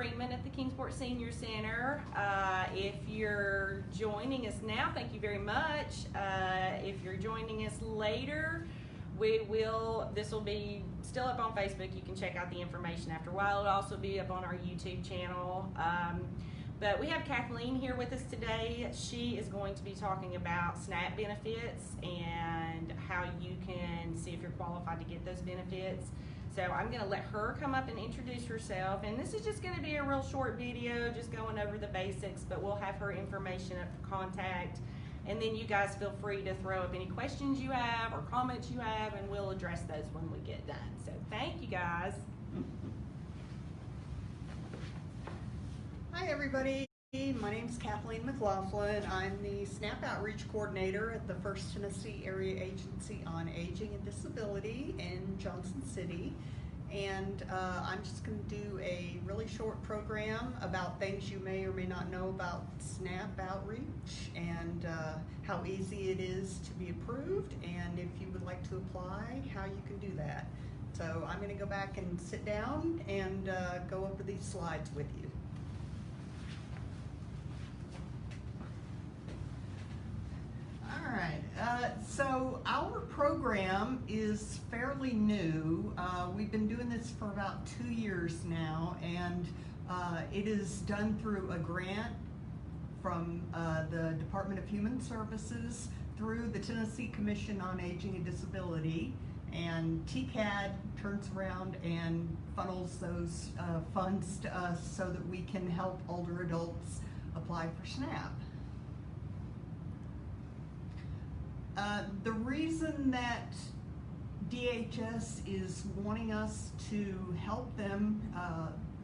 recruitment at the Kingsport Senior Center. If you're joining us now, thank you very much. If you're joining us later, this will be still up on Facebook. You can check out the information after a while. It'll also be up on our YouTube channel. But we have Kathleen here with us today. She is going to be talking about SNAP benefits and how you can see if you're qualified to get those benefits. So I'm going to let her come up and introduce herself, and this is just going to be a real short video just going over the basics, but we'll have her information up for contact, and then you guys feel free to throw up any questions you have or comments you have, and we'll address those when we get done. So thank you guys. Hi everybody, my name is Kathleen McLaughlin. I'm the SNAP Outreach Coordinator at the First Tennessee Area Agency on Aging and Disability in Johnson City. And I'm just going to do a really short program about things you may or may not know about SNAP Outreach and how easy it is to be approved, and if you would like to apply, how you can do that. So I'm going to go back and sit down and go over these slides with you. So our program is fairly new. We've been doing this for about 2 years now, and it is done through a grant from the Department of Human Services through the Tennessee Commission on Aging and Disability, and FTAAAD turns around and funnels those funds to us so that we can help older adults apply for SNAP. The reason that DHS is wanting us to help them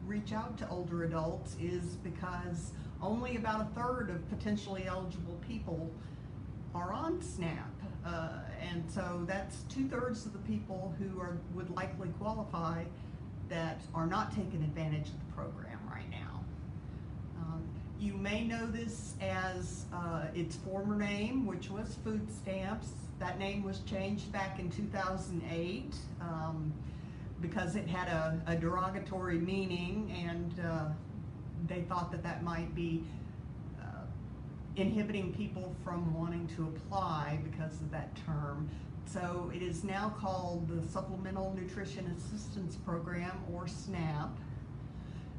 reach out to older adults is because only about 1/3 of potentially eligible people are on SNAP. And so that's 2/3 of the people who would likely qualify that are not taking advantage of the program right now. You may know this as its former name, which was food stamps. That name was changed back in 2008 because it had a derogatory meaning, and they thought that that might be inhibiting people from wanting to apply because of that term. So it is now called the Supplemental Nutrition Assistance Program, or SNAP.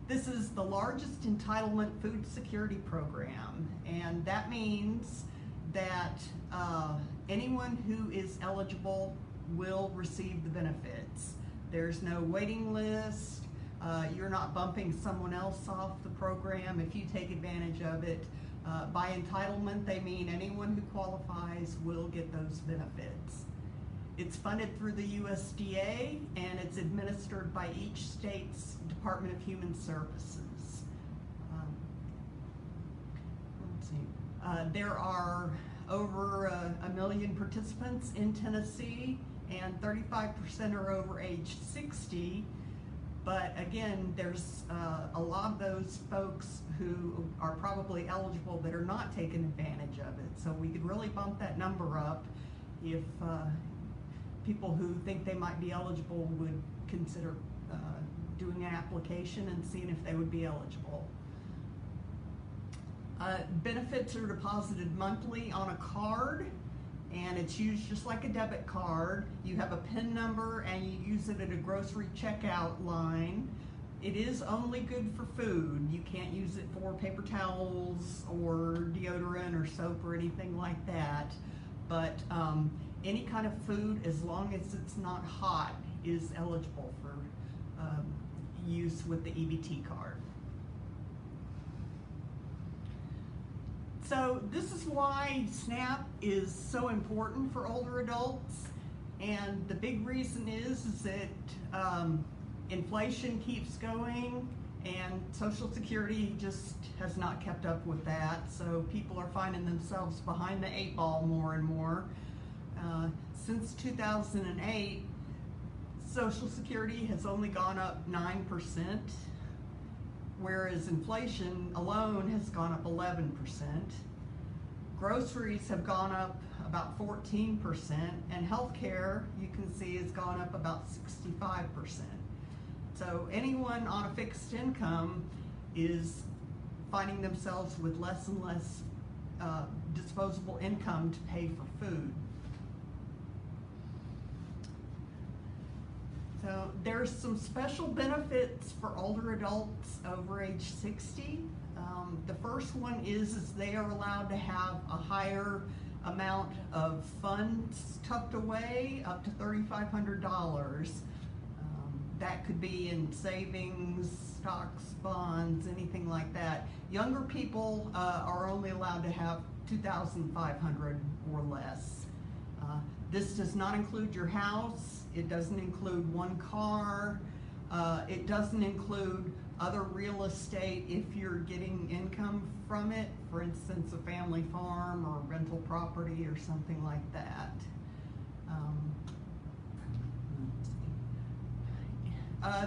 This is the largest entitlement food security program, and that means that anyone who is eligible will receive the benefits. There's no waiting list. You're not bumping someone else off the program if you take advantage of it. By entitlement, they mean anyone who qualifies will get those benefits. It's funded through the USDA, and it's administered by each state's Department of Human Services. There are over a million participants in Tennessee, and 35% are over age 60. But again, there's a lot of those folks who are probably eligible that are not taking advantage of it. So we could really bump that number up if people who think they might be eligible would consider doing an application and seeing if they would be eligible. Benefits are deposited monthly on a card, and it's used just like a debit card. You have a PIN number and you use it at a grocery checkout line. It is only good for food. You can't use it for paper towels or deodorant or soap or anything like that. But any kind of food, as long as it's not hot, is eligible for use with the EBT card. So this is why SNAP is so important for older adults, and the big reason is that inflation keeps going, and Social Security just has not kept up with that, so people are finding themselves behind the 8 ball more and more. Since 2008, Social Security has only gone up 9%, whereas inflation alone has gone up 11%. Groceries have gone up about 14%, and healthcare, you can see, has gone up about 65%. So anyone on a fixed income is finding themselves with less and less disposable income to pay for food. So there's some special benefits for older adults over age 60. The first one is they are allowed to have a higher amount of funds tucked away, up to $3,500. That could be in savings, stocks, bonds, anything like that. Younger people are only allowed to have $2,500 or less. This does not include your house. It doesn't include one car. It doesn't include other real estate if you're getting income from it. For instance, a family farm or rental property or something like that.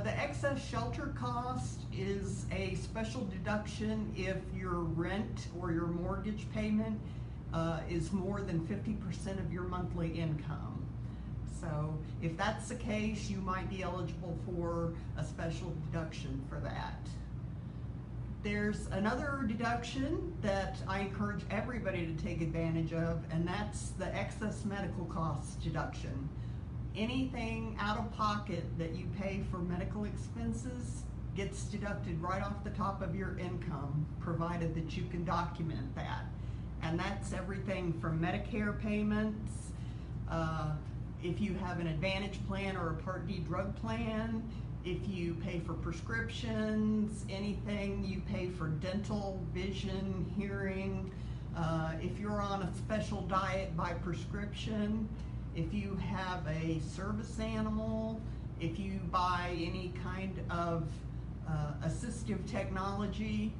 The excess shelter cost is a special deduction if your rent or your mortgage payment is more than 50% of your monthly income. So if that's the case, you might be eligible for a special deduction for that. There's another deduction that I encourage everybody to take advantage of, and that's the excess medical costs deduction. Anything out of pocket that you pay for medical expenses gets deducted right off the top of your income, provided that you can document that. And that's everything from Medicare payments, if you have an Advantage plan or a Part D drug plan, if you pay for prescriptions, anything you pay for dental, vision, hearing, if you're on a special diet by prescription, if you have a service animal, if you buy any kind of assistive technology,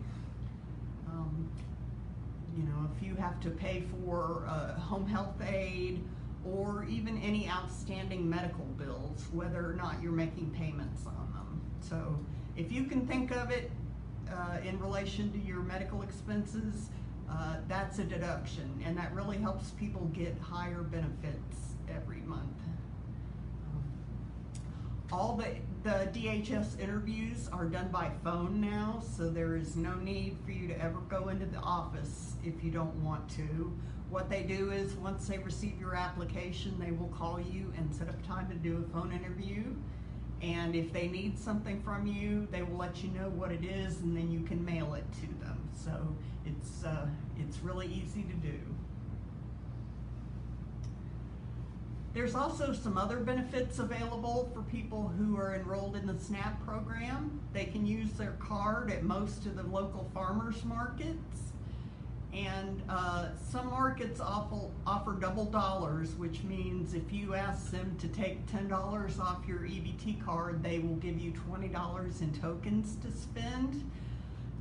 you know, if you have to pay for home health aid, or even any outstanding medical bills, whether or not you're making payments on them. So if you can think of it in relation to your medical expenses, that's a deduction, and that really helps people get higher benefits every month. All the DHS interviews are done by phone now, so there is no need for you to ever go into the office if you don't want to. What they do is, once they receive your application, they will call you and set up time to do a phone interview. And if they need something from you, they will let you know what it is, and then you can mail it to them. So it's really easy to do. There's also some other benefits available for people who are enrolled in the SNAP program. They can use their card at most of the local farmers markets. And some markets offer double dollars, which means if you ask them to take $10 off your EBT card, they will give you $20 in tokens to spend.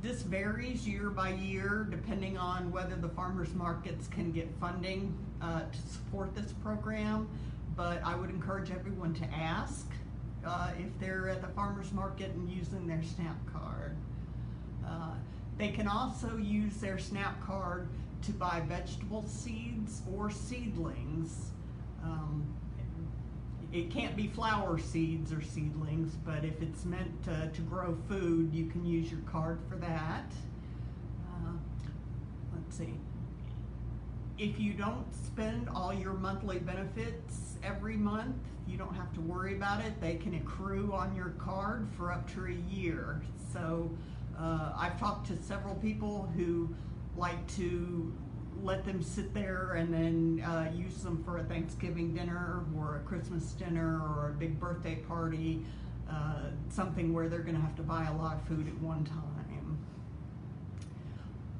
This varies year by year depending on whether the farmers markets can get funding to support this program, but I would encourage everyone to ask if they're at the farmers market and using their SNAP card. They can also use their SNAP card to buy vegetable seeds or seedlings. It can't be flower seeds or seedlings, but if it's meant to grow food, you can use your card for that. Let's see. If you don't spend all your monthly benefits every month, you don't have to worry about it. They can accrue on your card for up to a year. So I've talked to several people who like to let them sit there and then use them for a Thanksgiving dinner or a Christmas dinner or a big birthday party, something where they're going to have to buy a lot of food at one time.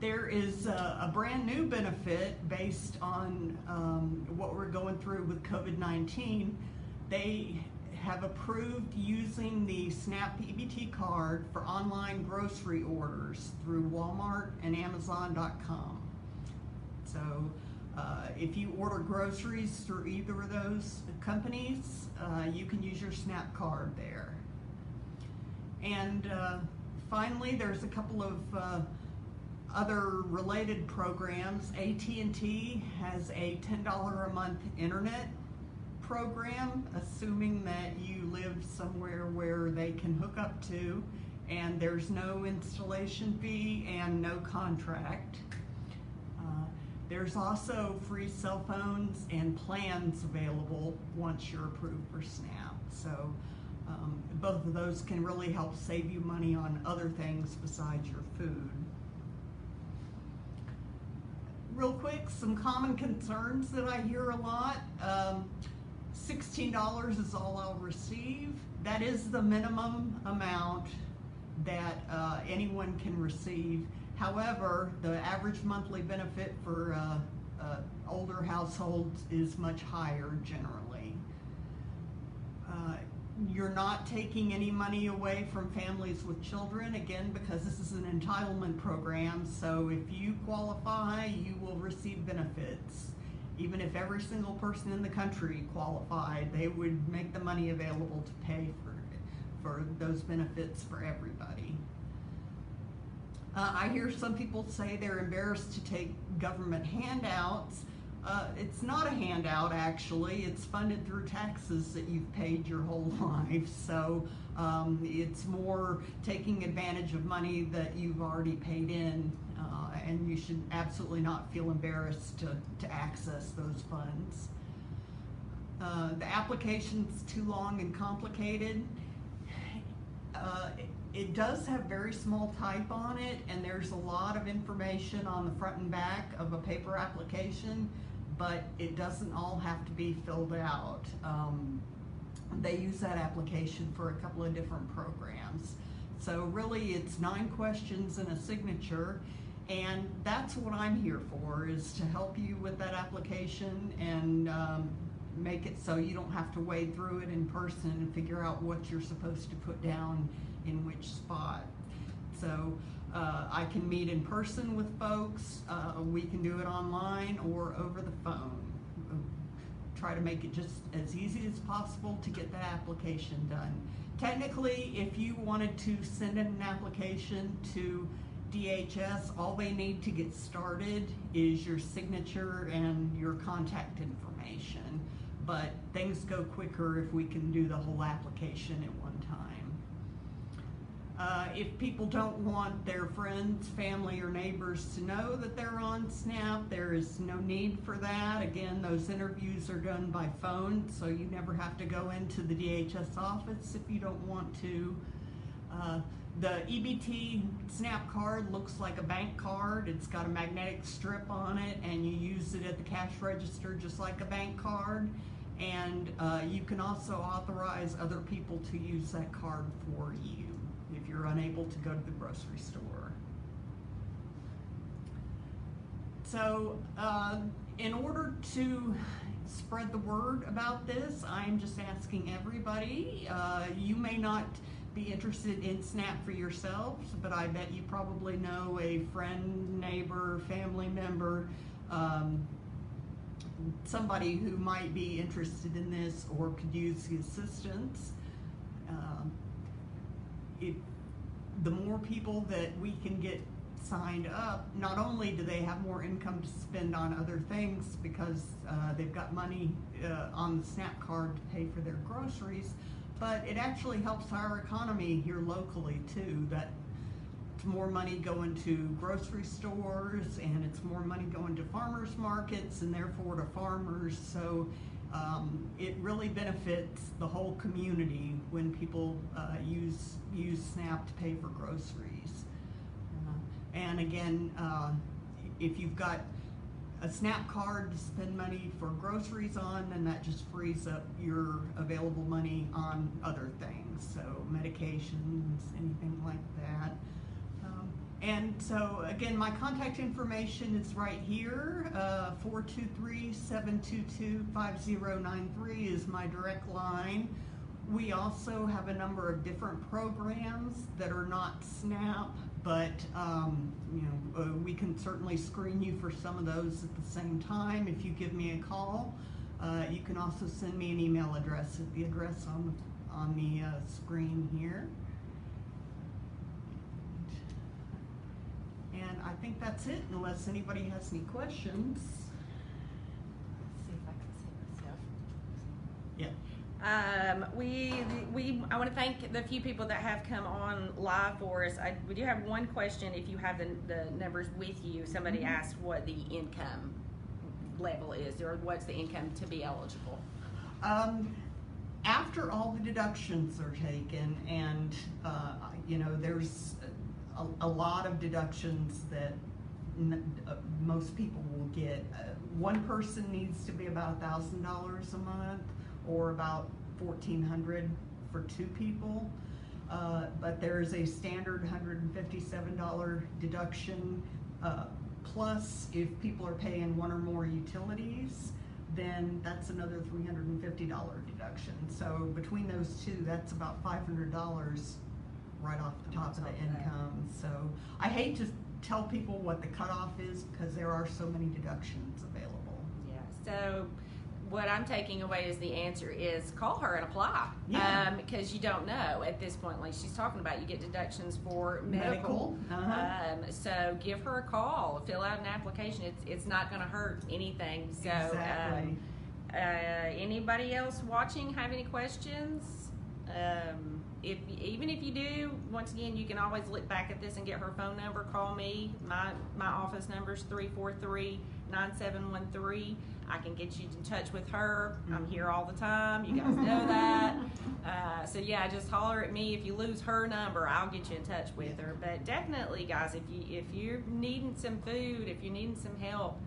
There is a brand new benefit based on what we're going through with COVID-19. They have approved using the SNAP EBT card for online grocery orders through Walmart and Amazon.com. So if you order groceries through either of those companies, you can use your SNAP card there. And finally, there's a couple of other related programs. AT&T has a $10 a month internet program, assuming that you live somewhere where they can hook up to, and there's no installation fee and no contract. There's also free cell phones and plans available once you're approved for SNAP. So both of those can really help save you money on other things besides your food. Real quick, some common concerns that I hear a lot. $16 is all I'll receive. That is the minimum amount that anyone can receive. However, the average monthly benefit for older households is much higher generally. You're not taking any money away from families with children, again, because this is an entitlement program, so if you qualify, you will receive benefits. Even if every single person in the country qualified, they would make the money available to pay for those benefits for everybody. I hear some people say they're embarrassed to take government handouts. It's not a handout, actually. It's funded through taxes that you've paid your whole life. So it's more taking advantage of money that you've already paid in, and you should absolutely not feel embarrassed to access those funds. The application's too long and complicated. It does have very small type on it, and there's a lot of information on the front and back of a paper application, but it doesn't all have to be filled out. They use that application for a couple of different programs. So really it's 9 questions and a signature, and that's what I'm here for, is to help you with that application and make it so you don't have to wade through it in person and figure out what you're supposed to put down in which spot. So I can meet in person with folks, we can do it online or over the phone. Try to make it just as easy as possible to get that application done. Technically, if you wanted to send in an application to DHS, all they need to get started is your signature and your contact information. But things go quicker if we can do the whole application at one time. If people don't want their friends, family, or neighbors to know that they're on SNAP, there is no need for that. Again, those interviews are done by phone, so you never have to go into the DHS office if you don't want to. The EBT SNAP card looks like a bank card. It's got a magnetic strip on it, and you use it at the cash register just like a bank card. And you can also authorize other people to use that card for you if you're unable to go to the grocery store. So in order to spread the word about this, I'm just asking everybody, you may not be interested in SNAP for yourselves, but I bet you probably know a friend, neighbor, family member, somebody who might be interested in this or could use the assistance. The more people that we can get signed up, not only do they have more income to spend on other things because they've got money on the SNAP card to pay for their groceries, but it actually helps our economy here locally too. That's more money going to grocery stores, and it's more money going to farmers markets and therefore to farmers. So it really benefits the whole community when people use SNAP to pay for groceries. And again, if you've got a SNAP card to spend money for groceries on, then that just frees up your available money on other things, so medications, anything like that. And so again, my contact information is right here. 423-722-5093 is my direct line. We also have a number of different programs that are not SNAP, but we can certainly screen you for some of those at the same time if you give me a call. You can also send me an email address at the address on the screen here. And I think that's it, unless anybody has any questions. Let's see if I can see myself. Yeah. I want to thank the few people that have come on live for us. We do have one question. If you have the numbers with you, somebody asked what the income level is, or what's the income to be eligible. After all the deductions are taken, and you know, there's a lot of deductions that most people will get. One person needs to be about $1,000 a month, or about $1,400 for two people. But there is a standard $157 deduction. Plus, if people are paying one or more utilities, then that's another $350 deduction. So between those two, that's about $500 right off the top of the income. So I hate to tell people what the cutoff is, because there are so many deductions available. Yeah, so what I'm taking away is the answer is call her and apply. Yeah. Because you don't know at this point, like she's talking about, you get deductions for medical. So give her a call, fill out an application. It's not going to hurt anything. So exactly. Anybody else watching have any questions? Even if you do, once again, you can always look back at this and get her phone number. Call me. My office number is 343-9713. I can get you in touch with her. I'm here all the time. You guys know that. So yeah, just holler at me. If you lose her number, I'll get you in touch with her. But definitely, guys, if you're needing some food, if you're needing some help,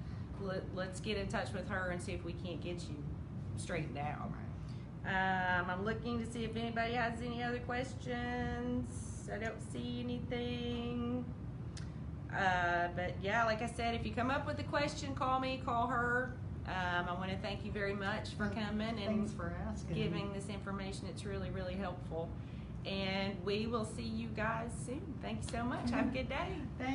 let's get in touch with her and see if we can't get you straightened out. I'm looking to see if anybody has any other questions. I don't see anything. But yeah, like I said, if you come up with a question, call me, call her. I want to thank you very much for coming and for asking. Giving this information. It's really, really helpful. And we will see you guys soon. Thank you so much. Have a good day. Thanks.